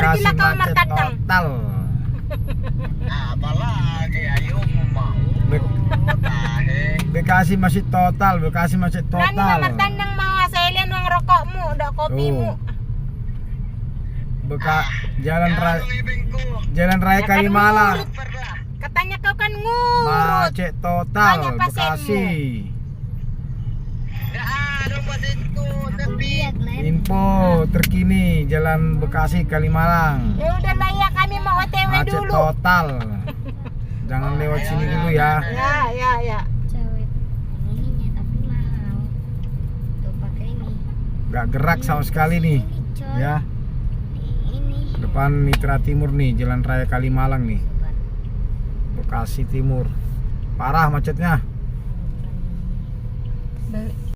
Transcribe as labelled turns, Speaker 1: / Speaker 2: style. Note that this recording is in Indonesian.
Speaker 1: Bekasi
Speaker 2: lah kau
Speaker 1: macet
Speaker 2: martandang.
Speaker 1: total.
Speaker 3: Apalagi ayo mau
Speaker 1: Bekasi masih total, Bekasi masih
Speaker 2: Berani
Speaker 1: total.
Speaker 2: martandang mau asalian uang rokokmu, dak kopimu.
Speaker 1: Jalan raya
Speaker 2: Ya kan
Speaker 1: Kalimalang
Speaker 2: ngurut. Katanya kau kan ngurut.
Speaker 1: macet total
Speaker 2: Banyak pasenmu.
Speaker 1: Bekasi.
Speaker 3: Nggak ada pas itu tapi
Speaker 1: Info terkini Jalan Bekasi Kalimalang
Speaker 2: Ya udah lah ya, kami mau OTW
Speaker 1: macet
Speaker 2: dulu.
Speaker 1: total. Jangan lewat sini dulu ya.
Speaker 2: Ya.
Speaker 4: Cewek ininya tapi mahal. Tuh pakai ini.
Speaker 1: Gak gerak sama sekali nih.
Speaker 4: Ini coy.
Speaker 1: Ya,
Speaker 4: Ini.
Speaker 1: depan Mitra Timur nih, Jalan Raya Kalimalang nih, Bekasi Timur. Parah macetnya.